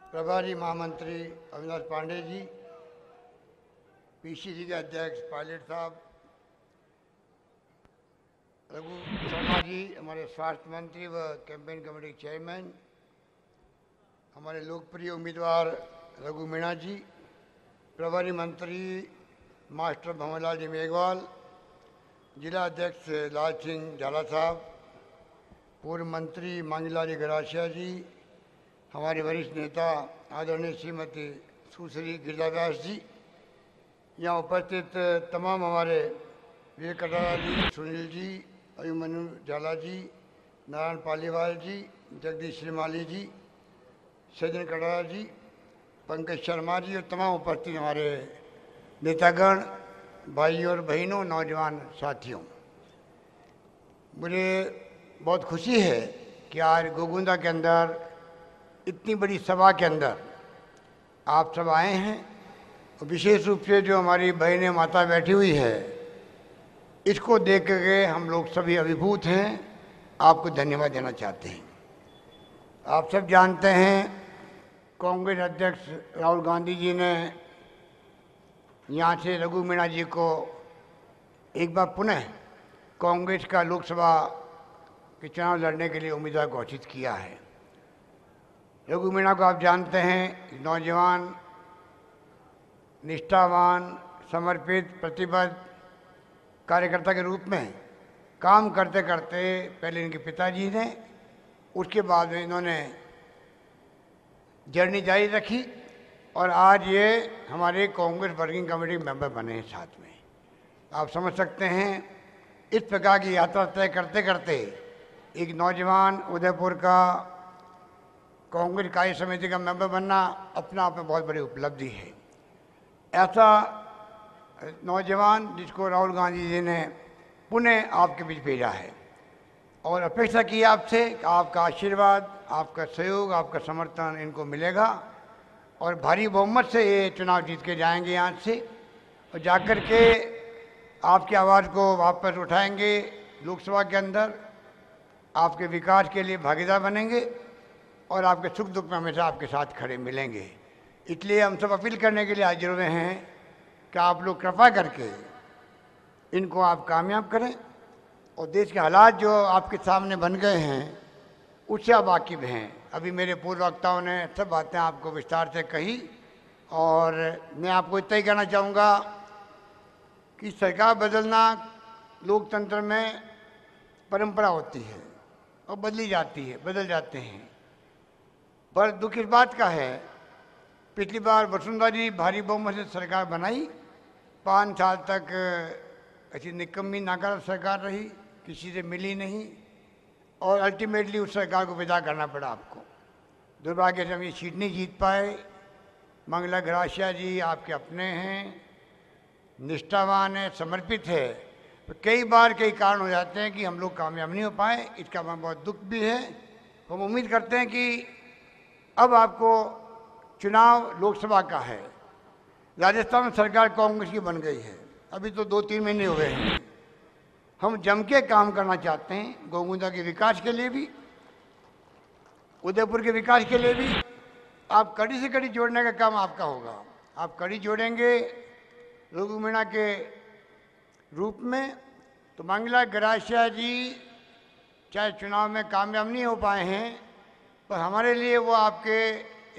प्रभारी महामंत्री अविनाश पांडे जी, पीसीसी के अध्यक्ष पायलट साहब, रघु शर्मा जी हमारे स्वास्थ्य मंत्री व कैंपेन कमेटी चेयरमैन, हमारे लोकप्रिय उम्मीदवार रघु मीणा जी, प्रभारी मंत्री मास्टर भंवरलाल जी मेघवाल, जिला अध्यक्ष लाल सिंह झाला साहब, पूर्व मंत्री मांगीलाल गरासिया जी, हमारे वरिष्ठ नेता आदरणीय श्रीमती सुश्री गिरिजा व्यास जी, यहाँ उपस्थित तमाम हमारे विवेक कटारा जी, सुनील जी, अभिमन्यु झाला जी, नारायण पालीवाल जी, जगदीश श्रीमाली जी, सज्जन कटारा जी, पंकज शर्मा जी और तमाम उपस्थित हमारे नेतागण, भाइयों और बहनों, नौजवान साथियों, मुझे बहुत खुशी है कि आज गोगुंदा के अंदर इतनी बड़ी सभा के अंदर आप सब आए हैं। और विशेष रूप से जो हमारी बहनें माता बैठी हुई है, इसको देख के हम लोग सभी अभिभूत हैं, आपको धन्यवाद देना चाहते हैं। आप सब जानते हैं कांग्रेस अध्यक्ष राहुल गांधी जी ने यहाँ से रघु मीणा जी को एक बार पुनः कांग्रेस का लोकसभा के चुनाव लड़ने के लिए उम्मीदवार घोषित किया है। रघु मीणा को आप जानते हैं, नौजवान, निष्ठावान, समर्पित, प्रतिबद्ध कार्यकर्ता के रूप में काम करते करते पहले इनके पिताजी ने, उसके बाद में इन्होंने जर्नी जारी रखी और आज ये हमारे कांग्रेस वर्किंग कमेटी मेंबर बने हैं साथ में। आप समझ सकते हैं इस प्रकार की यात्रा तय करते करते एक नौजवान उदयपुर का कांग्रेस कार्य समिति का मेंबर बनना अपना आप में बहुत बड़ी उपलब्धि है। ऐसा नौजवान जिसको राहुल गांधी जी ने पुनः आपके बीच भेजा है और अपेक्षा की आपसे कि आपका आशीर्वाद, आपका सहयोग, आपका समर्थन इनको मिलेगा और भारी बहुमत से ये चुनाव जीत के जाएंगे यहाँ से और जाकर के आपकी आवाज़ को वापस उठाएंगे, लोकसभा के अंदर आपके विकास के लिए भागीदार बनेंगे और आपके सुख दुख में हमेशा आपके साथ खड़े मिलेंगे। इसलिए हम सब अपील करने के लिए हाजिर हुए हैं कि आप लोग कृपा करके इनको आप कामयाब करें और देश के हालात जो आपके सामने बन गए हैं उससे आप वाकिफ हैं। अभी मेरे पूर्व वक्ताओं ने सब बातें आपको विस्तार से कही और मैं आपको इतना ही कहना चाहूँगा कि सरकार बदलना लोकतंत्र में परंपरा होती है और बदली जाती है, बदल जाते हैं। पर दुख इस बात का है, पिछली बार वसुंधरा जी भारी बहुमत से सरकार बनाई, 5 साल तक ऐसी निकम्मी नाकारा सरकार रही, किसी से मिली नहीं और अल्टीमेटली उस सरकार को विदा करना पड़ा आपको। दुर्भाग्य से हम ये सीट नहीं जीत पाए। मंगला गरासिया जी आपके अपने हैं, निष्ठावान है, समर्पित है, तो कई बार कई कारण हो जाते हैं कि हम लोग कामयाब नहीं हो पाए। इसका हमें बहुत दुख भी है। हम उम्मीद करते हैं कि अब आपको चुनाव लोकसभा का है। राजस्थान में सरकार कांग्रेस की बन गई है, अभी तो 2-3 महीने हुए हैं। हम जम के काम करना चाहते हैं, गोगुंदा के विकास के लिए भी, उदयपुर के विकास के लिए भी। आप कड़ी से कड़ी जोड़ने का काम आपका होगा। आप कड़ी जोड़ेंगे रघु मीणा के रूप में तो मंगला गरासिया जी चाहे चुनाव में कामयाब नहीं हो पाए हैं, पर हमारे लिए वो आपके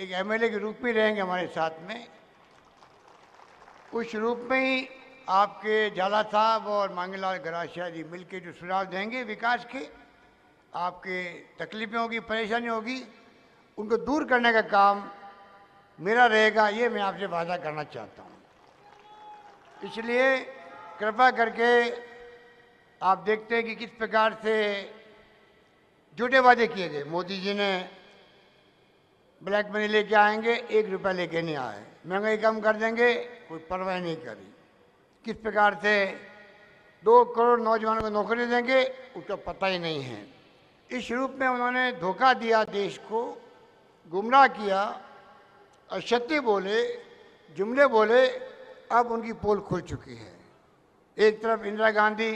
एक एमएलए के रूप में रहेंगे हमारे साथ में। उस रूप में ही आपके झाला साहब और मांगीलाल गरासिया जी मिलकर जो सुझाव देंगे विकास के, आपके तकलीफें होगी, परेशानी होगी, उनको दूर करने का काम मेरा रहेगा, ये मैं आपसे वादा करना चाहता हूँ। इसलिए कृपा करके आप देखते हैं कि किस प्रकार से झूठे वादे किए गए। मोदी जी ने ब्लैक मनी लेके आएंगे, 1 रुपया लेके नहीं आए, महंगाई कम कर देंगे, कोई परवाह नहीं करी। किस प्रकार से 2 करोड़ नौजवानों को नौकरी देंगे उसका पता ही नहीं है। इस रूप में उन्होंने धोखा दिया, देश को गुमराह किया, असत्य बोले, जुमले बोले। अब उनकी पोल खुल चुकी है। एक तरफ इंदिरा गांधी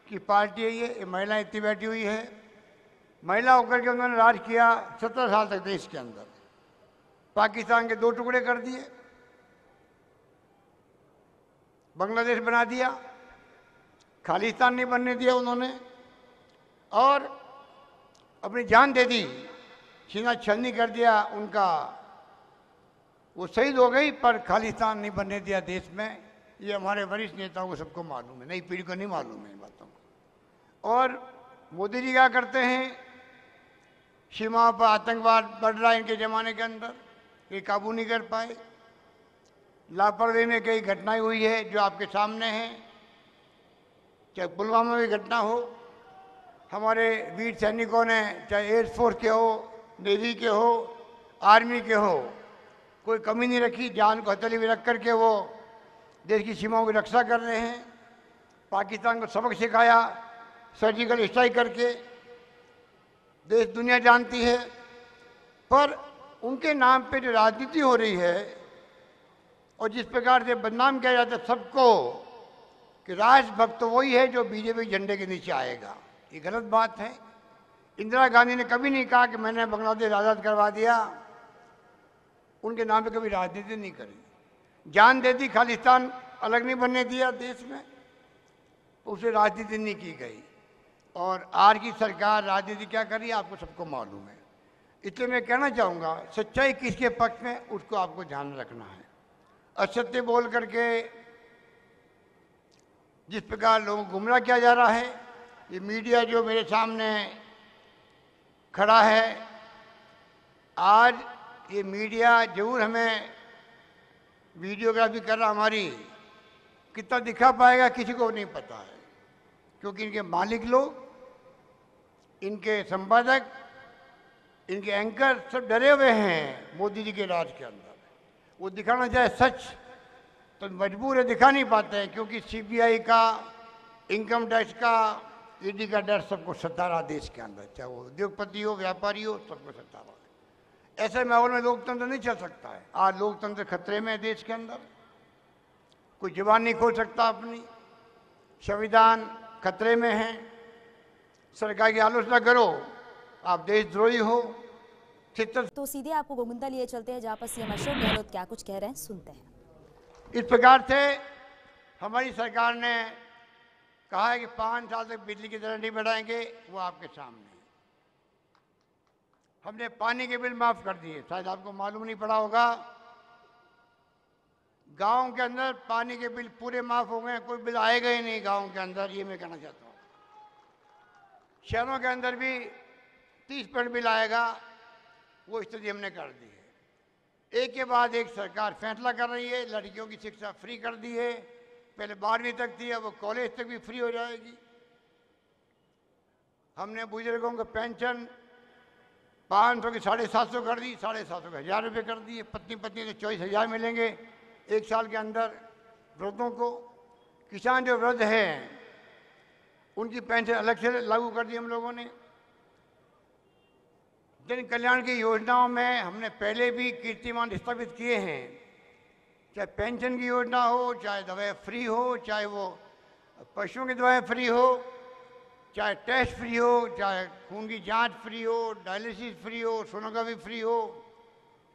की पार्टी है, ये महिलाएं इतनी बैठी हुई है, महिला होकर के उन्होंने राज किया 17 साल तक देश के अंदर। पाकिस्तान के 2 टुकड़े कर दिए, बांग्लादेश बना दिया, खालिस्तान नहीं बनने दिया उन्होंने, और अपनी जान दे दी, सीना छलनी कर दिया उनका। वो शहीद हो गई पर खालिस्तान नहीं बनने दिया देश में। ये हमारे वरिष्ठ नेताओं को सबको मालूम है, नई पीढ़ी को नहीं मालूम है इन बातों को। और मोदी जी क्या करते हैं, सीमा पर आतंकवाद बढ़ रहा है इनके ज़माने के अंदर, ये काबू नहीं कर पाए। लापरवाही में कई घटनाएं हुई है जो आपके सामने हैं, चाहे पुलवामा में घटना हो, हमारे वीर सैनिकों ने, चाहे एयरफोर्स के हो, नेवी के हो, आर्मी के हो, कोई कमी नहीं रखी, जान को हथेली में रख करके वो देश की सीमाओं की रक्षा कर रहे हैं। पाकिस्तान को सबक सिखाया सर्जिकल स्ट्राइक करके, देश दुनिया जानती है। पर उनके नाम पे जो राजनीति हो रही है और जिस प्रकार से बदनाम किया जाता है सबको कि राष्ट्रभक्त तो वही है जो बीजेपी झंडे के नीचे आएगा, ये गलत बात है। इंदिरा गांधी ने कभी नहीं कहा कि मैंने बांग्लादेश आज़ाद करवा दिया, उनके नाम पे कभी राजनीति नहीं करी। जान दे दी, खालिस्तान अलग नहीं बनने दिया देश में, उसे राजनीति नहीं की गई। और आज की सरकार राजनीति क्या कर रही है आपको सबको मालूम है। इसलिए मैं कहना चाहूँगा, सच्चाई किसके पक्ष में उसको आपको ध्यान रखना है। असत्य बोल करके जिस प्रकार लोगों को गुमराह किया जा रहा है, ये मीडिया जो मेरे सामने खड़ा है आज, ये मीडिया जरूर हमें वीडियोग्राफी कर रहा, हमारी कितना दिखा पाएगा किसी को नहीं पता है, क्योंकि इनके मालिक लोग, इनके संपादक, इनके एंकर सब डरे हुए हैं मोदी जी के राज के अंदर। वो दिखाना चाहे सच तो मजबूर है, दिखा नहीं पाते हैं, क्योंकि सीबीआई का, इनकम टैक्स का, ईडी का डर सबको सता रहा देश के अंदर, चाहे वो उद्योगपति हो, व्यापारी हो, सबको सता रहा है। ऐसे माहौल में लोकतंत्र नहीं चल सकता है। आज लोकतंत्र खतरे में है देश के अंदर, कोई जुबान नहीं खोल सकता अपनी, संविधान खतरे में है। सरकार की आलोचना करो आप देशद्रोही हो। तो सीधे आपको गोविंदा लिए चलते हैं जहां पर सीएम अशोक गहलोत क्या कुछ कह रहे हैं, सुनते हैं। इस प्रकार से हमारी सरकार ने कहा है कि 5 साल तक बिजली की दर नहीं बढ़ाएंगे, वो आपके सामने है। हमने पानी के बिल माफ कर दिए, शायद आपको मालूम नहीं पड़ा होगा, गांव के अंदर पानी के बिल पूरे माफ हो गए, कोई बिल आएगा ही नहीं गांव के अंदर, ये मैं कहना चाहता हूँ। शहरों के अंदर भी 30% बिल आएगा, वो स्थिति हमने कर दी है। एक के बाद एक सरकार फैसला कर रही है। लड़कियों की शिक्षा फ्री कर दी है, पहले 12वीं तक थी, अब वो कॉलेज तक भी फ्री हो जाएगी। हमने बुजुर्गों को पेंशन 500 की 750 कर दी, 750 के 1000 रुपये कर दिए। पत्नी पत्नी को 24,000 मिलेंगे 1 साल के अंदर वृद्धों को। किसान जो वृद्ध हैं उनकी पेंशन अलग से लागू कर दी हम लोगों ने। जन कल्याण की योजनाओं में हमने पहले भी कीर्तिमान स्थापित किए हैं, चाहे पेंशन की योजना हो, चाहे दवाएं फ्री हो, चाहे वो पशुओं की दवाएं फ्री हो, चाहे टेस्ट फ्री हो, चाहे खून की जांच फ्री हो, डायलिसिस फ्री हो, सोनोग्राफी फ्री हो,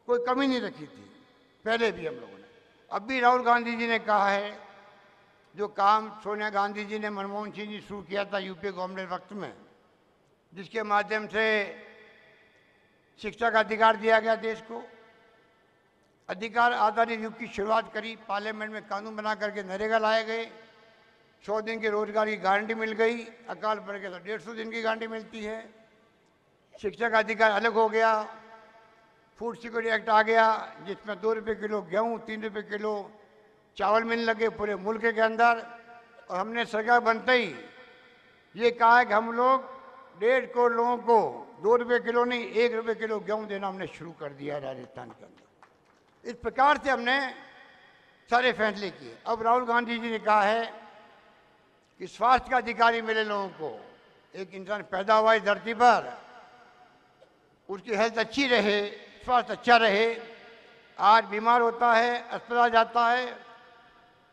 कोई कमी नहीं रखी थी पहले भी हम लोगों ने। अब भी राहुल गांधी जी ने कहा है, जो काम सोनिया गांधी जी ने मनमोहन सिंह जी शुरू किया था यूपीए गवर्नमेंट वक्त में, जिसके माध्यम से शिक्षा का अधिकार दिया गया देश को, अधिकार आधारित युग की शुरुआत करी, पार्लियामेंट में कानून बना करके नरेगा लाए गए, 100 दिन के रोजगार की गारंटी मिल गई, अकाल पड़ गया तो 150 दिन की गारंटी मिलती है। शिक्षा का अधिकार अलग हो गया, फूड सिक्योरिटी एक्ट आ गया, जिसमें 2 रुपये किलो गेहूँ, 3 रुपये किलो चावल मिलने लगे पूरे मुल्क के अंदर। और हमने सरकार बनते ही ये कहा है कि हम लोग 1.5 करोड़ लोगों को 2 रुपये किलो नहीं, 1 रुपये किलो गेहूँ देना हमने शुरू कर दिया राजस्थान के अंदर। इस प्रकार से हमने सारे फैसले किए। अब राहुल गांधी जी ने कहा है कि स्वास्थ्य का अधिकारी मिले लोगों को। एक इंसान पैदा हुआ इस धरती पर, उसकी हेल्थ अच्छी रहे, स्वास्थ्य अच्छा रहे। आज बीमार होता है, अस्पताल जाता है,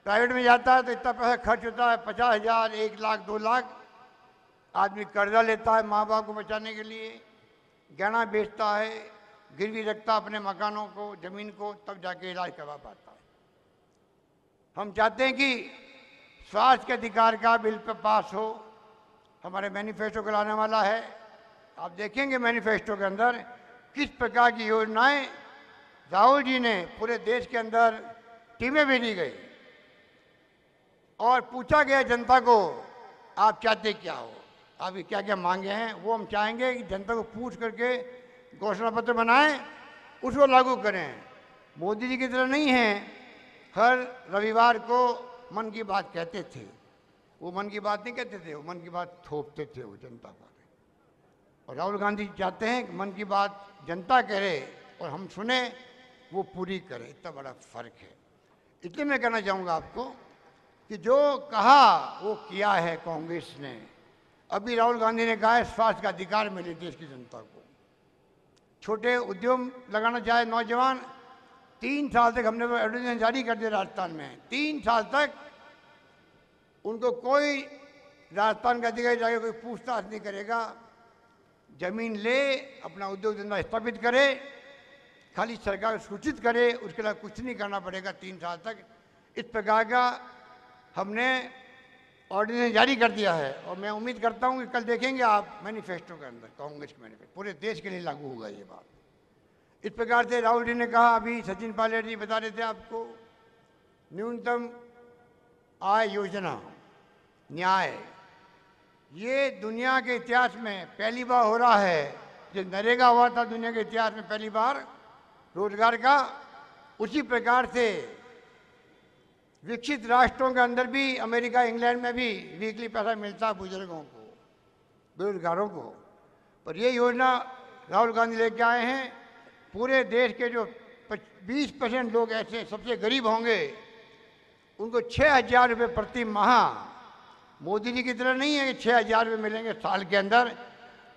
प्राइवेट में जाता है तो इतना पैसा खर्च होता है, 50,000, 1 लाख, 2 लाख। आदमी कर्जा लेता है माँ बाप को बचाने के लिए, गहना बेचता है, गिरवी रखता अपने मकानों को, ज़मीन को, तब जाके इलाज करवा पाता है। हम चाहते हैं कि स्वास्थ्य के अधिकार का बिल पे पास हो। हमारे मैनिफेस्टो को लाने वाला है। आप देखेंगे मैनिफेस्टो के अंदर किस प्रकार की योजनाएं राहुल जी ने पूरे देश के अंदर टीमें भेजी गई और पूछा गया जनता को आप चाहते क्या हो, आपकी क्या क्या मांगे हैं। वो हम चाहेंगे कि जनता को पूछ करके घोषणा पत्र बनाएं, उसको लागू करें। मोदी जी की तरह नहीं है हर रविवार को मन की बात कहते थे। वो मन की बात नहीं कहते थे, वो मन की बात थोपते थे वो जनता पर। और राहुल गांधी चाहते हैं कि मन की बात जनता करे और हम सुने, वो पूरी करे। इतना बड़ा फर्क है। इसलिए मैं कहना चाहूँगा आपको कि जो कहा वो किया है कांग्रेस ने। अभी राहुल गांधी ने कहा है स्वास्थ्य का अधिकार मिले देश की जनता को। छोटे उद्योग लगाना चाहे नौजवान, 3 साल तक हमने वो एडवर्टाइजमेंट जारी कर दिया राजस्थान में। 3 साल तक उनको कोई राजस्थान का अधिकारी जाके कोई पूछताछ नहीं करेगा। जमीन ले, अपना उद्योग धंधा स्थापित करे, खाली सरकार को सूचित करे, उसके लिए कुछ नहीं करना पड़ेगा 3 साल तक। इस प्रकार का हमने ऑर्डिनेंस जारी कर दिया है। और मैं उम्मीद करता हूँ कि कल देखेंगे आप मैनिफेस्टो के अंदर, कांग्रेस के मैनिफेस्टो पूरे देश के लिए लागू होगा ये बात। इस प्रकार से राहुल जी ने कहा, अभी सचिन पायलट जी बता रहे थे आपको, न्यूनतम आय योजना, न्याय, ये दुनिया के इतिहास में पहली बार हो रहा है। जो नरेगा हुआ था दुनिया के इतिहास में पहली बार रोजगार का, उसी प्रकार से विकसित राष्ट्रों के अंदर भी, अमेरिका, इंग्लैंड में भी वीकली पैसा मिलता है बुजुर्गों को, बेरोजगारों को। पर ये योजना राहुल गांधी लेके आए हैं। पूरे देश के जो 20% लोग ऐसे सबसे गरीब होंगे, उनको 6,000 रुपये प्रति माह, मोदी जी की तरह नहीं है कि 6,000 रुपये मिलेंगे साल के अंदर।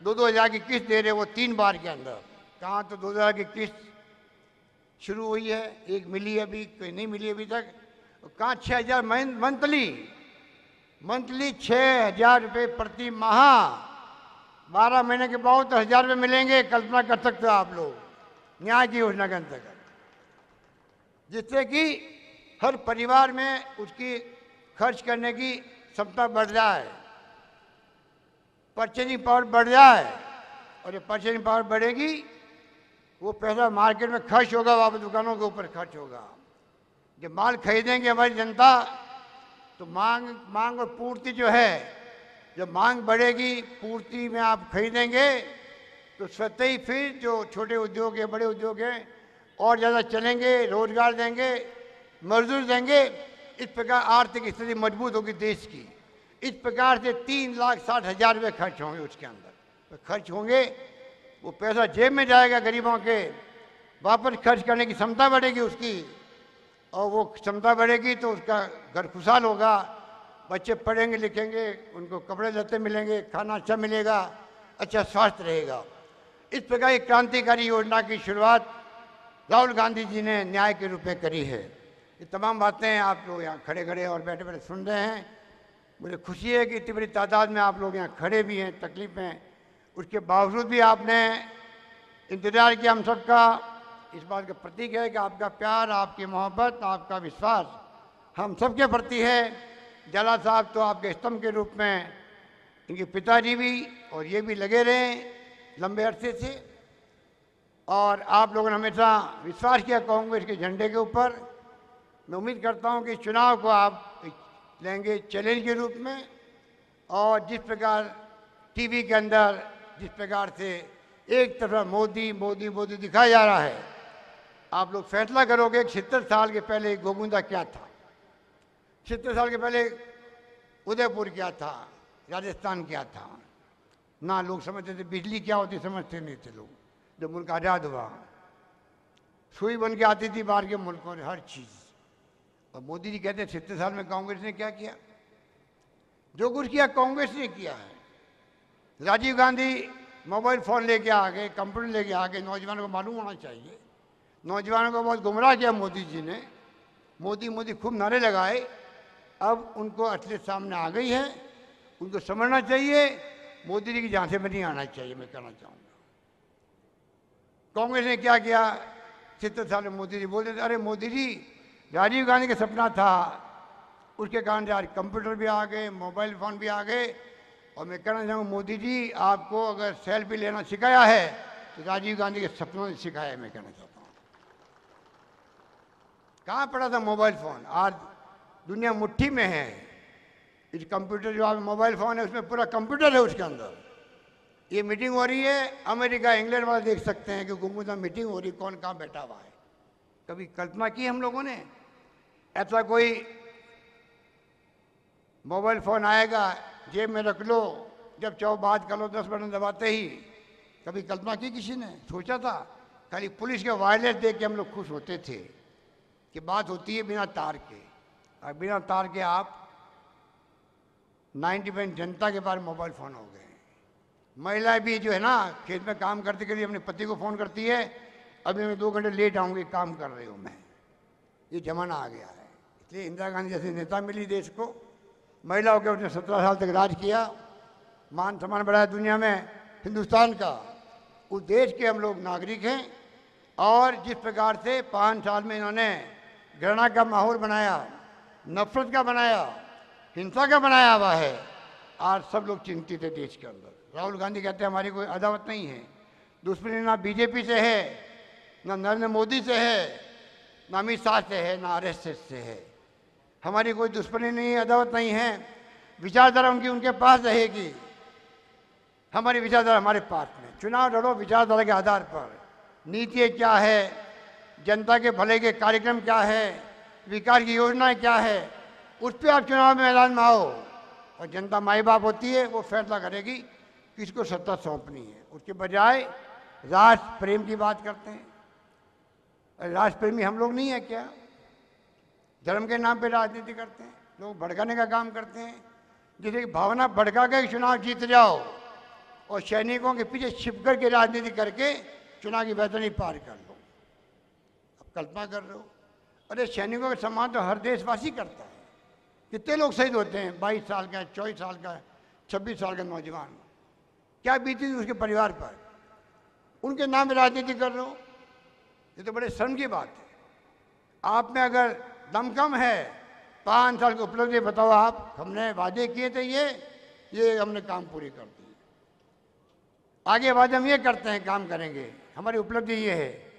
2-2 हज़ार की किस्त दे रहे वो 3 बार के अंदर। कहाँ तो 2,000 की किस्त शुरू हुई है, एक मिली है अभी, कोई नहीं मिली अभी तक। कहाँ 6,000 मंथली 6,000 रुपये प्रति माह, 12 महीने के बाद 10,000 रुपये मिलेंगे। कल्पना कर सकते हो आप लोग, न्याय की योजना के अंतर्गत, जिससे कि हर परिवार में उसकी खर्च करने की क्षमता बढ़ जाए, परचेजिंग पावर बढ़ जाए। और ये परचेजिंग पावर बढ़ेगी, वो पैसा मार्केट में खर्च होगा, वापस दुकानों के ऊपर खर्च होगा। जब माल खरीदेंगे हमारी जनता, तो मांग और पूर्ति जो है, जब मांग बढ़ेगी, पूर्ति में आप खरीदेंगे, तो स्वतः ही फिर जो छोटे उद्योग है, बड़े उद्योग हैं, और ज़्यादा चलेंगे, रोजगार देंगे, मजदूर देंगे। इस प्रकार आर्थिक स्थिति मजबूत होगी देश की। इस प्रकार से 3,60,000 रुपये खर्च होंगे उसके अंदर। तो खर्च होंगे, वो पैसा जेब में जाएगा गरीबों के, वापस खर्च करने की क्षमता बढ़ेगी उसकी। और वो क्षमता बढ़ेगी तो उसका घर खुशहाल होगा, बच्चे पढ़ेंगे लिखेंगे, उनको कपड़े लत्ते मिलेंगे, खाना अच्छा मिलेगा, अच्छा स्वास्थ्य रहेगा। इस प्रकार की क्रांतिकारी योजना की शुरुआत राहुल गांधी जी ने न्याय के रूप में करी है। ये तमाम बातें आप लोग यहाँ खड़े खड़े और बैठे बैठे सुन रहे हैं। मुझे खुशी है कि इतनी बड़ी तादाद में आप लोग यहाँ खड़े भी हैं, तकलीफ में, उसके बावजूद भी आपने इंतज़ार किया। हम सबका इस बात का प्रतीक है कि आपका प्यार, आपकी मोहब्बत, आपका विश्वास हम सबके प्रति है। जला साहब तो आपके स्तंभ के रूप में, इनके पिताजी भी और ये भी लगे रहे लंबे अरसे से। और आप लोगों ने हमेशा विश्वास किया कांग्रेस के झंडे के ऊपर। मैं उम्मीद करता हूं कि चुनाव को आप लेंगे चैलेंज के रूप में। और जिस प्रकार टीवी के अंदर जिस प्रकार से एक तरफ मोदी मोदी मोदी दिखाया जा रहा है, आप लोग फैसला करोगे कि 70 साल के पहले गोगुंदा क्या था, 70 साल के पहले उदयपुर क्या था, राजस्थान क्या था। ना लोग समझते थे बिजली क्या होती, समझते नहीं थे लोग। जब मुल्क आज़ाद हुआ, सुई बन के आती थी बाहर के मुल्कों में हर चीज़। और मोदी जी कहते हैं 70 साल में कांग्रेस ने क्या किया? जो कुछ किया कांग्रेस ने किया है। राजीव गांधी मोबाइल फ़ोन लेके आ गए, कंप्यूटर लेके आ गए, नौजवानों को मालूम होना चाहिए। नौजवानों को बहुत गुमराह किया मोदी जी ने। मोदी मोदी खूब नारे लगाए। अब उनको असलियत सामने आ गई है, उनको समझना चाहिए। मोदी जी की झांसे में नहीं आना चाहिए, मैं कहना चाहूँगा। कांग्रेस ने क्या किया, 70 साल में मोदी जी बोलते थे, अरे मोदी जी राजीव गांधी का सपना था, उसके कारण आज कंप्यूटर भी आ गए, मोबाइल फ़ोन भी आ गए। और मैं कहना चाहूँगा मोदी जी आपको अगर सेल्फी लेना सिखाया है तो राजीव गांधी के सपनों ने सिखाया है, मैं कहना चाहता हूँ। कहाँ पड़ा था मोबाइल फ़ोन, आज दुनिया मुट्ठी में है। इस कंप्यूटर जो आप मोबाइल फ़ोन है उसमें पूरा कंप्यूटर है उसके अंदर। ये मीटिंग हो रही है, अमेरिका इंग्लैंड वाले देख सकते हैं कि गुमगुदा मीटिंग हो रही, कौन कहाँ बैठा हुआ है। कभी कल्पना की हम लोगों ने ऐसा कोई मोबाइल फ़ोन आएगा, जेब में रख लो, जब चाहो बात कर लो, 10 बटन दबाते ही। कभी कल्पना की किसी ने, सोचा था? खाली पुलिस के वायरलेस देख के हम लोग खुश होते थे कि बात होती है बिना तार के। और बिना तार के आप 90% जनता के पास मोबाइल फ़ोन हो गए। महिलाएं भी जो है ना, खेत में काम करते करते अपने पति को फ़ोन करती है, अभी मैं 2 घंटे लेट आऊँगी, काम कर रही हूँ मैं। ये जमाना आ गया है। इसलिए इंदिरा गांधी जैसे नेता मिली देश को, महिलाओं के उसने 17 साल तक राज किया, मान सम्मान बढ़ाया दुनिया में हिंदुस्तान का। उस देश के हम लोग नागरिक हैं। और जिस प्रकार से 5 साल में इन्होंने घृणा का माहौल बनाया, नफरत का बनाया, हिंसा का बनाया हुआ है, आज सब लोग चिंतित है देश के अंदर। राहुल गांधी कहते हैं हमारी कोई अदावत नहीं है, दुश्मनी ना बीजेपी से है, ना नरेंद्र मोदी से है, ना अमित शाह से है, ना आरएसएस से है। हमारी कोई दुश्मनी नहीं, अदावत नहीं है। विचारधारा उनकी उनके पास रहेगी, हमारी विचारधारा हमारे पास में। चुनाव लड़ो विचारधारा के आधार पर, नीति क्या है, जनता के भले के कार्यक्रम क्या है, विकास की योजनाएं क्या है, उस पर आप चुनाव में मैदान में आओ। और जनता माई बाप होती है, वो फैसला करेगी किसको सत्ता सौंपनी है। उसके बजाय राष्ट्र प्रेम की बात करते हैं। राष्ट्र प्रेमी हम लोग नहीं है क्या? धर्म के नाम पे राजनीति करते हैं, लोग भड़काने का काम करते हैं। जैसे कि भावना भड़का के चुनाव जीत जाओ और सैनिकों के पीछे छिप कर के राजनीति करके चुनाव की बेहतरी पार कर लो। अब कल्पना कर रहे हो, अरे सैनिकों का सम्मान तो हर देशवासी करता है। कितने लोग शहीद होते हैं, 22 साल का, 24 साल का, 26 साल का नौजवान, क्या बीती थी उसके परिवार पर, उनके नाम में राजनीति कर रहे हो। ये तो बड़े शर्म की बात है। आप में अगर दम कम है, 5 साल की उपलब्धि बताओ आप, हमने वादे किए थे ये हमने काम पूरी कर दी। आगे वादे हम ये करते हैं, काम करेंगे, हमारी उपलब्धि ये है।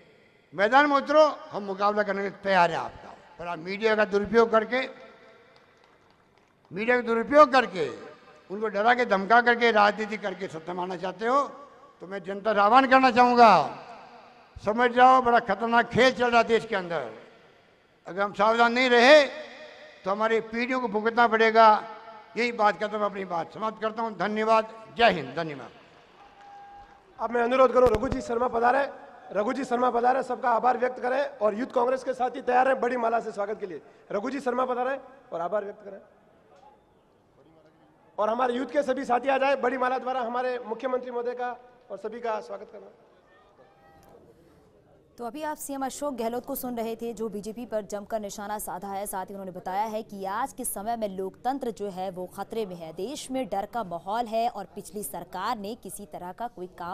मैदान में उतरो, हम मुकाबला करने के तैयार हैं आपका। पर आप मीडिया का दुरुपयोग करके उनको डरा के धमका करके राजनीति करके सत्ता मारना चाहते हो, तो मैं जनता से आह्वान करना चाहूँगा, समझ जाओ बड़ा खतरनाक खेल चल रहा है देश के अंदर। अगर हम सावधान नहीं रहे तो हमारी पीढ़ियों को भुगतना पड़ेगा। यही बात करता हूँ, अपनी बात समाप्त करता हूँ। धन्यवाद, जय हिंद। धन्यवाद। अब मैं अनुरोध करूं, रघु जी शर्मा पधारे, सबका आभार व्यक्त करें और यूथ कांग्रेस के साथी तैयार हैं बड़ी माला से स्वागत के लिए। रघु जी शर्मा पधारे और आभार व्यक्त करें। और हमारे यूथ के सभी साथी आ जाए, बड़ी माला द्वारा हमारे मुख्यमंत्री महोदय का और सभी का स्वागत करना। तो अभी आप सीएम अशोक गहलोत को सुन रहे थे, जो बीजेपी पर जमकर निशाना साधा है। साथ ही उन्होंने बताया है कि आज के समय में लोकतंत्र जो है वो खतरे में है, देश में डर का माहौल है और पिछली सरकार ने किसी तरह का कोई काम